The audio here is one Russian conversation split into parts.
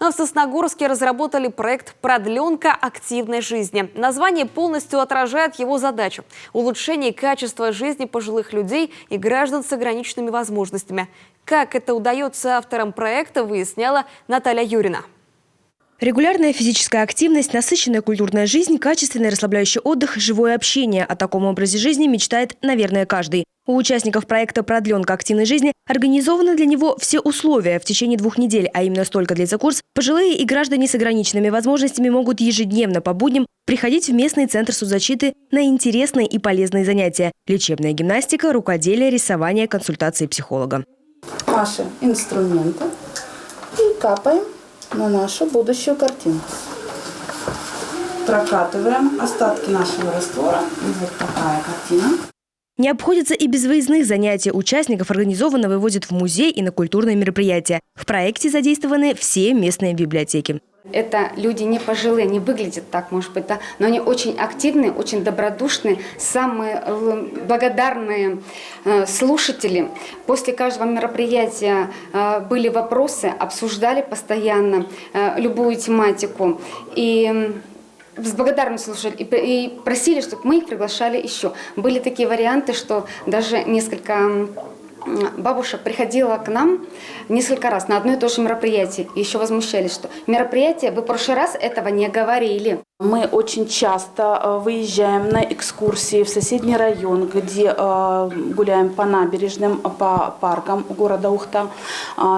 Но в Сосногорске разработали проект «Продленка активной жизни». Название полностью отражает его задачу – улучшение качества жизни пожилых людей и граждан с ограниченными возможностями. Как это удается авторам проекта, выясняла Наталья Юрина. Регулярная физическая активность, насыщенная культурная жизнь, качественный расслабляющий отдых, живое общение. О таком образе жизни мечтает, наверное, каждый. У участников проекта «Продленка активной жизни» организованы для него все условия. В течение 2 недель, а именно столько длится курс, пожилые и граждане с ограниченными возможностями могут ежедневно по будням приходить в местный центр соцзащиты на интересные и полезные занятия. Лечебная гимнастика, рукоделие, рисование, консультации психолога. Наши инструменты и капаем на нашу будущую картинку. Прокатываем остатки нашего раствора. И вот такая картина. Не обходится и без выездных занятий. Участников организованно выводят в музей и на культурные мероприятия. В проекте задействованы все местные библиотеки. Это люди не пожилые, не выглядят так, может быть, да, но они очень активные, очень добродушные, самые благодарные слушатели. После каждого мероприятия были вопросы, обсуждали постоянно любую тематику. И с благодарностью слушали и просили, чтобы мы их приглашали еще. Были такие варианты, что даже несколько бабушек приходила к нам несколько раз на одно и то же мероприятие. И еще возмущались, что мероприятие, вы в прошлый раз этого не говорили. Мы очень часто выезжаем на экскурсии в соседний район, где гуляем по набережным, по паркам города Ухта.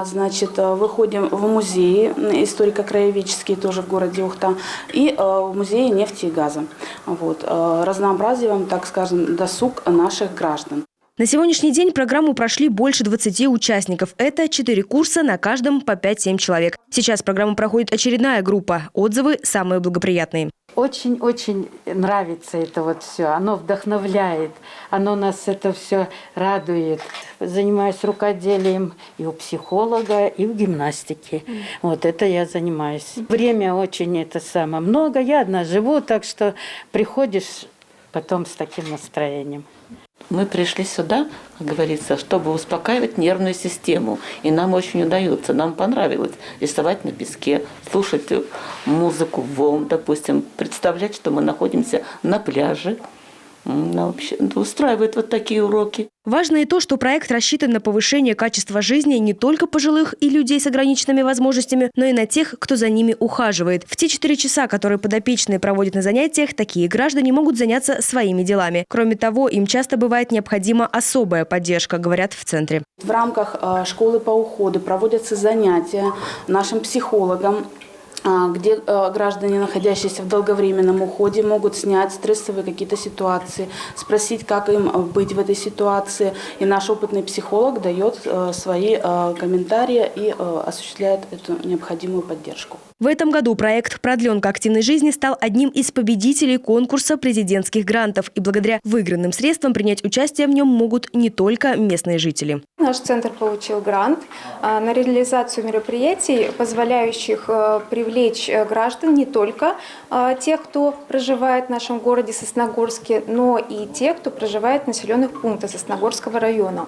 Значит, выходим в музеи историко-краеведческие тоже в городе Ухта и в музее нефти и газа. Вот. Разнообразиваем, так скажем, досуг наших граждан. На сегодняшний день программу прошли больше 20 участников. Это 4 курса, на каждом по 5-7 человек. Сейчас программу проходит очередная группа. Отзывы самые благоприятные. Очень-очень нравится это вот все. Оно вдохновляет, оно нас это все радует. Занимаюсь рукоделием и у психолога, и в гимнастике. Вот это я занимаюсь. Время очень много. Я одна живу, так что приходишь потом с таким настроением. Мы пришли сюда, как говорится, чтобы успокаивать нервную систему. И нам очень удается. Нам понравилось рисовать на песке, слушать музыку волн, допустим, представлять, что мы находимся на пляже. Вообще устраивает вот такие уроки. Важно и то, что проект рассчитан на повышение качества жизни не только пожилых и людей с ограниченными возможностями, но и на тех, кто за ними ухаживает. В те 4 часа, которые подопечные проводят на занятиях, такие граждане могут заняться своими делами. Кроме того, им часто бывает необходима особая поддержка, говорят в центре. В рамках школы по уходу проводятся занятия нашим психологам, где граждане, находящиеся в долговременном уходе, могут снять стрессовые какие-то ситуации, спросить, как им быть в этой ситуации. И наш опытный психолог дает свои комментарии и осуществляет эту необходимую поддержку. В этом году проект «Продленка активной жизни» стал одним из победителей конкурса президентских грантов. И благодаря выигранным средствам принять участие в нем могут не только местные жители. Наш центр получил грант на реализацию мероприятий, позволяющих привлечь граждан не только тех, кто проживает в нашем городе Сосногорске, но и тех, кто проживает в населенных пунктах Сосногорского района.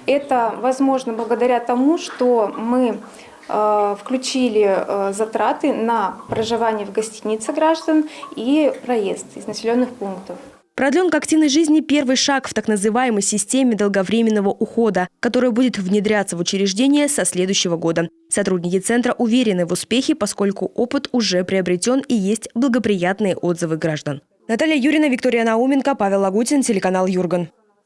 Это возможно благодаря тому, что мы включили затраты на проживание в гостинице граждан и проезд из населенных пунктов. Продленка активной жизни – первый шаг в так называемой системе долговременного ухода, которая будет внедряться в учреждения со следующего года. Сотрудники центра уверены в успехе, поскольку опыт уже приобретен и есть благоприятные отзывы граждан. Наталья Юрина, Виктория Науменко, Павел Лагутин, телеканал Юрган.